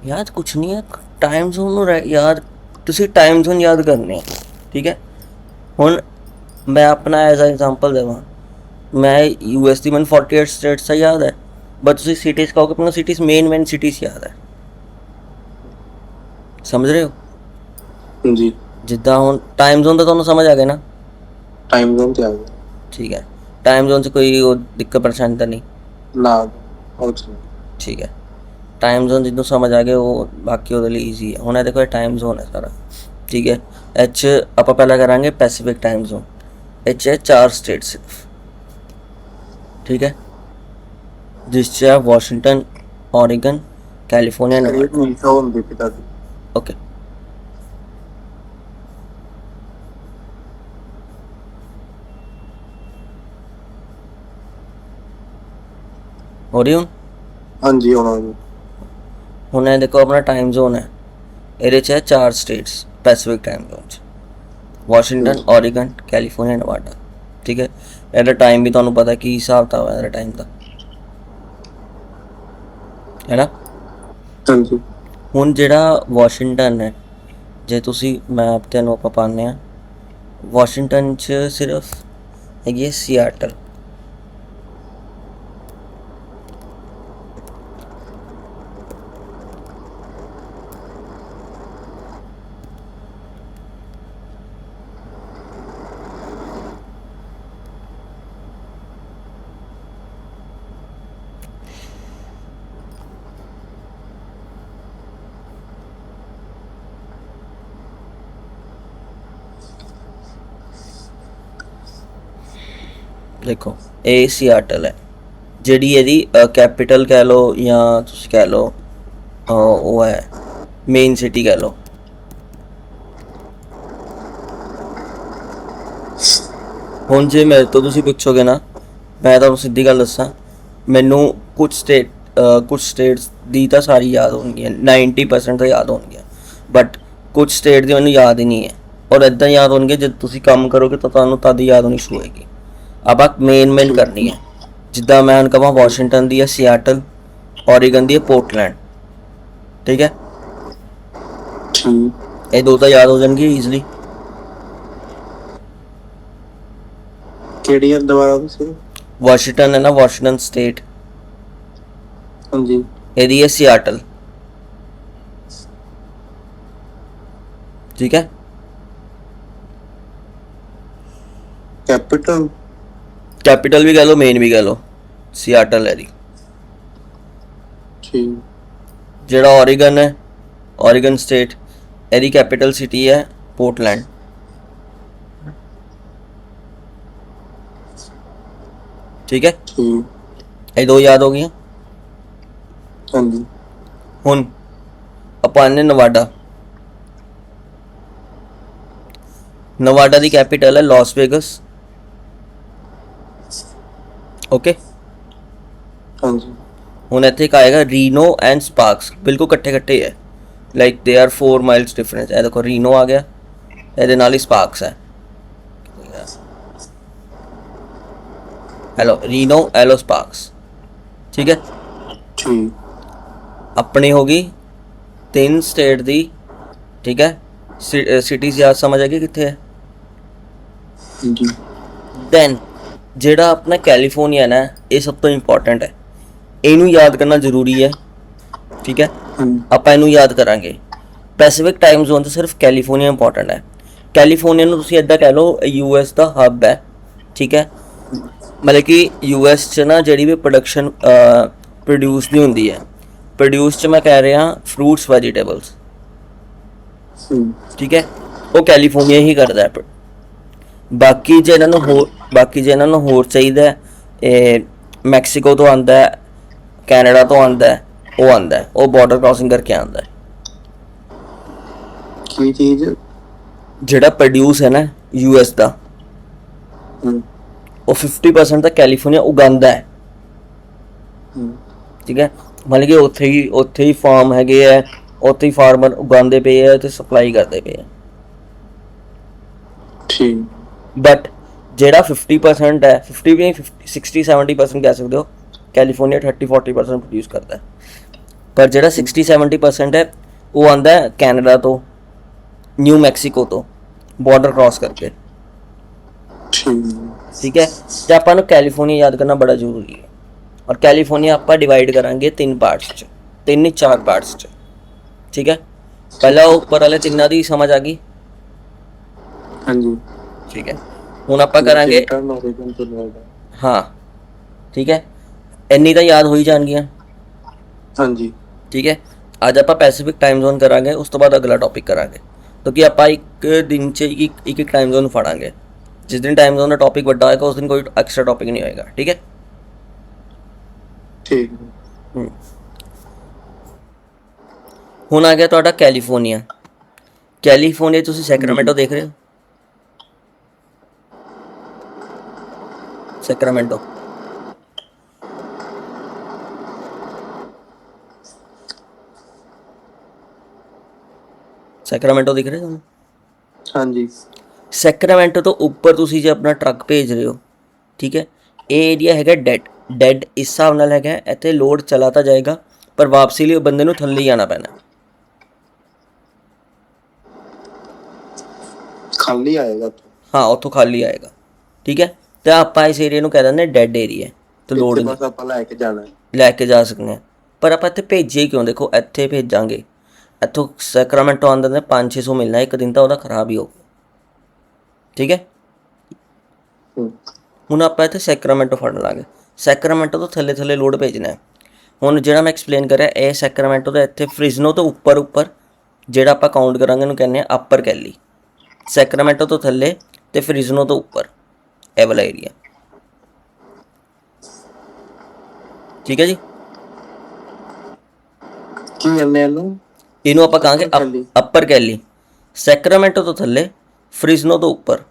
यार कुछ नहीं है, टाइम ਜ਼ੋਨ ਨੂੰ ਯਾਰ ਤੁਸੀਂ ਟਾਈਮ ਜ਼ੋਨ ਯਾਦ ਕਰਨੇ ਆ। ਠੀਕ ਹੈ, ਹੁਣ ਮੈਂ ਆਪਣਾ ਐਜ਼ ਅ ਐਗਜ਼ਾਮਪਲ ਦੇਵਾਂ, ਮੈਂ ਯੂਐਸ ਦੀ ਮੈਨੂੰ 48 ਸਟੇਟਸ ਤਾਂ ਯਾਦ ਹੈ, ਬਟ ਤੁਸੀਂ ਸਿਟੀਜ਼ ਕਹੋਗੇ ਮੈਨੂੰ ਸਿਟੀਜ਼ ਮੇਨ ਸਿਟੀਜ਼ ਯਾਦ ਹੈ। ਸਮਝ ਰਹੇ ਹੋ? ਜੀ ਜਿੱਦਾਂ ਹੁਣ ਟਾਈਮ ਜ਼ੋਨ ਤਾਂ ਤੁਹਾਨੂੰ ਸਮਝ ਆ ਗਿਆ ਨਾ? ਟਾਈਮ ਜ਼ੋਨ ਤੇ ਆ ਗਿਆ ਠੀਕ ਹੈ, ਟਾਈਮ ਜ਼ੋਨ 'ਚ ਕੋਈ ਉਹ ਦਿੱਕਤ ਪਰੇਸ਼ਾਨੀ ਤਾਂ ਨਹੀਂ? ਨਾ ਉਹ ਚ ਠੀਕ ਹੈ, ਟਾਈਮ ਜ਼ੋਨ ਜਿੱਦੋਂ ਸਮਝ ਆ ਗਿਆ ਉਹ ਬਾਕੀ ਉਹਦੇ ਲਈ ਈਜ਼ੀ ਹੈ। ਹੁਣ ਇਹ ਦੇਖੋ ਇਹ ਟਾਈਮ ਜ਼ੋਨ ਹੈ ਸਾਰਾ। ਠੀਕ ਹੈ, ਇਹ 'ਚ ਆਪਾਂ ਪਹਿਲਾਂ ਕਰਾਂਗੇ ਪੈਸੀਫਿਕ ਟਾਈਮ ਜ਼ੋਨ। ਇਹ 'ਚ ਹੈ 4 ਸਟੇਟ ਸਿਰਫ। ਠੀਕ ਹੈ, ਜਿਸ 'ਚ ਹੈ ਵਾਸ਼ਿੰਗਟਨ, ਔਰੀਗਨ, ਕੈਲੀਫੋਰਨੀਆ, ਨੇਵਾਡਾ। ਨੀਸ਼ਾ ਹੁੰਦੀ ਪਿਤਾ ਦੀ ਓਕੇ, ਹੋ ਰਹੀ ਹਾਂਜੀ ਉਹਨਾਂ ਨੂੰ ਹੁਣ ਇਹ ਦੇਖੋ ਆਪਣਾ ਟਾਈਮ ਜ਼ੋਨ ਹੈ, ਇਹਦੇ 'ਚ ਹੈ 4 ਸਟੇਟਸ ਪੈਸੀਫਿਕ ਟਾਈਮ ਜ਼ੋਨ 'ਚ, ਵਾਸ਼ਿੰਗਟਨ, ਔਰੀਗਨ, ਕੈਲੀਫੋਰਨੀਆ, ਨੇਵਾਡਾ। ਠੀਕ ਹੈ, ਇਹਦਾ ਟਾਈਮ ਵੀ ਤੁਹਾਨੂੰ ਪਤਾ ਕੀ ਹਿਸਾਬ ਤਾ ਹੈ ਇਹਦਾ ਟਾਈਮ ਦਾ, ਹੈ ਨਾ? ਹਾਂਜੀ ਹੁਣ ਜਿਹੜਾ ਵਾਸ਼ਿੰਗਟਨ ਹੈ, ਜੇ ਤੁਸੀਂ ਮੈਪ 'ਤੇ ਨੂੰ ਆਪਾਂ ਪਾਉਂਦੇ ਹਾਂ, ਵਾਸ਼ਿੰਗਟਨ 'ਚ ਸਿਰਫ ਹੈਗੀ ਹੈ ਸਿਆਟਲ। ਦੇਖੋ ਇਹ ਸਿਆਟਲ ਹੈ, ਜਿਹੜੀ ਇਹਦੀ ਕੈਪੀਟਲ ਕਹਿ ਲਓ ਜਾਂ ਤੁਸੀਂ ਕਹਿ ਲਓ ਉਹ ਹੈ ਮੇਨ ਸਿਟੀ ਕਹਿ ਲਓ। ਹੁਣ ਜੇ ਮੇਰੇ ਤੋਂ ਤੁਸੀਂ ਪੁੱਛੋਗੇ ਨਾ, ਮੈਂ ਤੁਹਾਨੂੰ ਸਿੱਧੀ ਗੱਲ ਦੱਸਾਂ, ਮੈਨੂੰ ਕੁਝ ਸਟੇਟਸ ਦੀ ਤਾਂ ਸਾਰੀ ਯਾਦ ਹੋਣਗੀਆਂ, 90% ਤਾਂ ਯਾਦ ਹੋਣਗੀਆਂ, ਬਟ ਕੁਝ ਸਟੇਟ ਦੀ ਮੈਨੂੰ ਯਾਦ ਹੀ ਨਹੀਂ ਹੈ। ਔਰ ਇੱਦਾਂ ਯਾਦ ਹੋਣਗੇ ਜਦ ਤੁਸੀਂ ਕੰਮ ਕਰੋਗੇ ਤਾਂ ਤੁਹਾਨੂੰ ਤਦ ਯਾਦ ਹੋਣੀ ਸ਼ੁਰੂ ਹੋਏਗੀ। ਆਪਾਂ ਮੇਨ ਕਰਨੀ ਹੈ, ਜਿੱਦਾਂ ਮੈਂ ਹੁਣ ਕਹਾਂ ਵਾਸ਼ਿੰਗਟਨ ਦੀ ਹੈ ਸਿਆਟਲ, ਔਰੀਗਨ ਦੀ ਹੈ ਪੋਰਟਲੈਂਡ। ਠੀਕ ਹੈ, ਠੀਕ ਇਹ ਦੋ ਤਾਂ ਯਾਦ ਹੋ ਜਾਣਗੇ ਈਜ਼ਲੀ। ਕਿਹੜੀ ਹੈ ਦੁਬਾਰਾ ਤੁਸੀਂ? ਵਾਸ਼ਿੰਗਟਨ ਹੈ ਨਾ, ਵਾਸ਼ਿੰਗਟਨ ਸਟੇਟ, ਹਾਂਜੀ ਇਹਦੀ ਹੈ ਸਿਆਟਲ। ਠੀਕ ਹੈ, ਕੈਪੀਟਲ ਵੀ ਕਹਿ ਲਓ ਮੇਨ ਵੀ ਕਹਿ ਲਓ, ਸਿਆਟਲ ਹੈ ਦੀ। ਠੀਕ ਜਿਹੜਾ ਔਰੀਗਨ ਹੈ, ਔਰੀਗਨ ਸਟੇਟ, ਇਹਦੀ ਕੈਪੀਟਲ ਸਿਟੀ ਹੈ ਪੋਰਟਲੈਂਡ। ਠੀਕ ਹੈ, ਠੀਕ ਇਹ ਦੋ ਯਾਦ ਹੋ ਗਈਆਂ। ਹਾਂਜੀ ਹੁਣ ਆਪਾਂ ਨੇ ਨਵਾਡਾ, ਨਵਾਡਾ ਦੀ ਕੈਪੀਟਲ ਹੈ ਲਾਸ ਵੇਗਸ। ਓਕੇ, ਹਾਂਜੀ ਹੁਣ ਇੱਥੇ ਇੱਕ ਆਏਗਾ ਰੀਨੋ ਐਂਡ ਸਪਾਰਕਸ, ਬਿਲਕੁਲ ਇਕੱਠੇ ਹੈ, like they are 4 miles difference. ਇਹ ਦੇਖੋ ਰੀਨੋ ਆ ਗਿਆ, ਇਹਦੇ ਨਾਲ ਹੀ ਸਪਾਰਕਸ ਹੈ। Hello Reno, hello Sparks. ਠੀਕ ਹੈ, ਠੀਕ ਆਪਣੀ ਹੋ ਗਈ 3 ਸਟੇਟ ਦੀ। ਠੀਕ ਹੈ, ਸਿਟੀਜ਼ ਯਾਦ ਸਮਝ ਆ ਗਈ ਕਿੱਥੇ ਹੈ। ਜੀ ਦੈਨ ਜਿਹੜਾ ਆਪਣਾ ਕੈਲੀਫੋਰਨੀਆ ਨਾ, ਇਹ ਸਭ ਤੋਂ ਇੰਪੋਰਟੈਂਟ ਹੈ, ਇਹਨੂੰ ਯਾਦ ਕਰਨਾ ਜ਼ਰੂਰੀ ਹੈ। ਠੀਕ ਹੈ, ਆਪਾਂ ਇਹਨੂੰ ਯਾਦ ਕਰਾਂਗੇ। ਪੈਸੀਫਿਕ ਟਾਈਮ ਜ਼ੋਨ 'ਚ ਸਿਰਫ ਕੈਲੀਫੋਰਨੀਆ ਇੰਪੋਰਟੈਂਟ ਹੈ। ਕੈਲੀਫੋਰਨੀਆ ਨੂੰ ਤੁਸੀਂ ਇੱਦਾਂ ਕਹਿ ਲਓ ਯੂਐਸ ਦਾ ਹੱਬ ਹੈ। ਠੀਕ ਹੈ, ਮਤਲਬ ਕਿ ਯੂਐਸ 'ਚ ਨਾ ਜਿਹੜੀ ਵੀ ਪ੍ਰੋਡਿਊਸ ਦੀ ਹੁੰਦੀ ਹੈ, ਪ੍ਰੋਡਿਊਸ 'ਚ ਮੈਂ ਕਹਿ ਰਿਹਾ ਫਰੂਟਸ ਵੈਜੀਟੇਬਲਸ। ਠੀਕ ਹੈ, ਉਹ ਕੈਲੀਫੋਰਨੀਆ ਹੀ ਕਰਦਾ ਹੈ। ਬਾਕੀ ਜੇ ਇਹਨਾਂ ਨੂੰ ਹੋਰ ਚਾਹੀਦਾ, ਇਹ ਮੈਕਸੀਕੋ ਤੋਂ ਆਉਂਦਾ ਹੈ, ਕੈਨੇਡਾ ਤੋਂ ਆਉਂਦਾ ਹੈ, ਉਹ ਬਾਰਡਰ ਕ੍ਰਾਸਿੰਗ ਕਰਕੇ ਆਉਂਦਾ ਹੈ। ਕੀ ਚੀਜ਼? ਜਿਹੜਾ ਪ੍ਰੋਡਿਊਸ ਹੈ ਨਾ ਯੂਐਸ ਦਾ, ਉਹ 50% ਤਾਂ ਕੈਲੀਫੋਰਨੀਆ ਉਗਾਉਂਦਾ ਹੈ। ਠੀਕ ਹੈ, ਮਤਲਬ ਕਿ ਉੱਥੇ ਹੀ ਫਾਰਮ ਹੈਗੇ ਹੈ, ਉੱਥੇ ਹੀ ਫਾਰਮਰ ਉਗਾਉਂਦੇ ਪਏ ਹੈ ਤੇ ਸਪਲਾਈ ਕਰਦੇ ਪਏ ਹੈ। ਠੀਕ, ਬਟ ਜਿਹੜਾ 50% ਹੈ, 50 ਵੀ 60-70% ਕਹਿ ਸਕਦੇ ਹੋ, ਕੈਲੀਫੋਰਨੀਆ 30-40% ਪ੍ਰੋਡਿਊਸ ਕਰਦਾ ਹੈ। ਪਰ ਜਿਹੜਾ 60-70% ਹੈ ਉਹ ਆਉਂਦਾ ਹੈ ਕੈਨੇਡਾ ਤੋਂ, ਨਿਊ ਮੈਕਸੀਕੋ ਤੋਂ, ਬਾਰਡਰ ਕ੍ਰਾਸ ਕਰਕੇ। ਠੀਕ ਠੀਕ ਹੈ, ਤੇ ਆਪਾਂ ਨੂੰ ਕੈਲੀਫੋਰਨੀਆ ਯਾਦ ਕਰਨਾ ਬੜਾ ਜ਼ਰੂਰੀ ਹੈ। ਔਰ ਕੈਲੀਫੋਰਨੀਆ ਆਪਾਂ ਡਿਵਾਈਡ ਕਰਾਂਗੇ 3 ਪਾਰਟਸ 'ਚ, 3-4 ਪਾਰਟਸ 'ਚ। ਠੀਕ ਹੈ, ਪਹਿਲਾਂ ਉਹ ਉੱਪਰ ਵਾਲੇ ਤਿੰਨਾਂ ਦੀ ਸਮਝ ਆ ਗਈ। ਹਾਂਜੀ ਠੀਕ ਹੈ, ਹੁਣ ਆਪਾਂ ਕਰਾਂਗੇ ਟਰਨ ਓਰੀਜਨ ਤੋਂ ਲੈਦਾ। ਹਾਂ। ਠੀਕ ਹੈ, ਇੰਨੀ ਤਾਂ ਯਾਦ ਹੋਈ ਜਾਣਗੀਆਂ। ਹਾਂਜੀ ਠੀਕ ਹੈ, ਅੱਜ ਆਪਾਂ ਪੈਸੀਫਿਕ ਟਾਈਮ ਜ਼ੋਨ ਕਰਾਂਗੇ, ਉਸ ਤੋਂ ਬਾਅਦ ਅਗਲਾ ਟੌਪਿਕ ਕਰਾਂਗੇ, ਕਿਉਂਕਿ ਆਪਾਂ ਇੱਕ ਦਿਨ 'ਚ ਇੱਕ ਟਾਈਮ ਜ਼ੋਨ ਫੜਾਂਗੇ। ਜਿਸ ਦਿਨ ਟਾਈਮ ਜ਼ੋਨ ਦਾ ਟੌਪਿਕ ਵੱਡਾ ਹੋਏਗਾ ਉਸ ਦਿਨ ਕੋਈ ਐਕਸਟਰਾ ਟੌਪਿਕ ਨਹੀਂ ਹੋਏਗਾ। ਠੀਕ ਹੈ। ਠੀਕ ਹੁਣ ਆ ਗਿਆ ਤੁਹਾਡਾ ਕੈਲੀਫੋਰਨੀਆ। ਕੈਲੀਫੋਰਨੀਆ ਤੁਸੀਂ ਸੈਕਰਾਮੈਂਟੋ ਦੇਖ ਰਹੇ ਹੋ? ਸੈਕਰਾਮੈਂਟੋ ਸੈਕਰਾਮੈਂਟੋ ਦਿਖ ਰਿਹਾ ਤੁਹਾਨੂੰ? ਹਾਂਜੀ ਸੈਕਰਾਮੈਂਟੋ ਤੋਂ ਉੱਪਰ ਤੁਸੀਂ ਜੇ ਆਪਣਾ ਟਰੱਕ ਭੇਜ ਰਹੇ ਹੋ, ਠੀਕ ਹੈ, ਇਹ ਏਰੀਆ ਹੈਗਾ ਡੈਡ ਇਸ ਹਿਸਾਬ ਨਾਲ ਹੈਗਾ। ਇੱਥੇ ਲੋਡ ਚਲਾ ਤਾਂ ਜਾਏਗਾ ਪਰ ਵਾਪਸੀ ਲਈ ਉਹ ਬੰਦੇ ਨੂੰ ਥੱਲੇ ਹੀ ਆਉਣਾ ਪੈਣਾ। ਖਾਲੀ ਆਏਗਾ ਹਾਂ, ਉੱਥੋਂ ਖਾਲੀ ਆਏਗਾ। ਠੀਕ ਹੈ, ਤੇ ਆਪਾਂ ਇਸ ਏਰੀਆ ਨੂੰ ਕਹਿ ਦਿੰਦੇ ਡੈਡ ਏਰੀਆ, ਤੇ ਲੋਡ ਇੱਥੇ ਬਸ ਆਪਾਂ ਲੈ ਕੇ ਜਾਣਾ ਹੈ। ਲੈ ਕੇ ਜਾ ਸਕਦੇ ਹਾਂ। ਪਰ ਆਪਾਂ ਇੱਥੇ ਭੇਜੀਏ ਕਿਉਂ? ਦੇਖੋ ਇੱਥੇ ਭੇਜਾਂਗੇ, ਇੱਥੋਂ ਸੈਕਰਾਮੈਂਟੋ ਆਉਂਦੇ ਨੇ 500-600 ਮਿਲਣਾ, ਇੱਕ ਦਿਨ ਤਾਂ ਉਹਦਾ ਖਰਾਬ ਹੀ ਹੋਊਗਾ। ਠੀਕ ਹੈ, ਹੁਣ ਆਪਾਂ ਇੱਥੇ ਸੈਕਰਾਮੈਂਟੋ ਫੜ ਲਾਂਗੇ। ਸੈਕਰਾਮੈਂਟੋ ਤੋਂ ਥੱਲੇ ਥੱਲੇ ਲੋਡ ਭੇਜਣਾ ਹੈ। ਹੁਣ ਜਿਹੜਾ ਮੈਂ ਐਕਸਪਲੇਨ ਕਰਿਆ, ਇਹ ਸੈਕਰਾਮੈਂਟੋ ਦਾ ਇੱਥੇ ਫ੍ਰਿਜ਼ਨੋ ਤੋਂ ਉੱਪਰ ਜਿਹੜਾ ਆਪਾਂ ਕਾਊਂਟ ਕਰਾਂਗੇ ਉਹਨੂੰ ਕਹਿੰਦੇ ਆ ਅਪਰ ਕੈਲੀ। ਸੈਕਰਾਮੈਂਟੋ ਤੋਂ ਥੱਲੇ ਤੇ ਫ੍ਰਿਜ਼ਨੋ ਤੋਂ ਉੱਪਰ, ਇਹ ਵਾਲਾ ਏਰੀਆ। ਠੀਕ ਹੈ ਜੀ, ਕੀ ਕਰਨੇ ਇਹਨੂੰ? ਇਹਨੂੰ ਆਪਾਂ ਕਹਾਂਗੇ ਅਪਰ ਕੈਲੀ। ਸੈਕਰਾਮੈਂਟੋ ਤੋਂ ਥੱਲੇ, ਫ੍ਰਿਜ਼ਨੋ ਤੋਂ ਉੱਪਰ,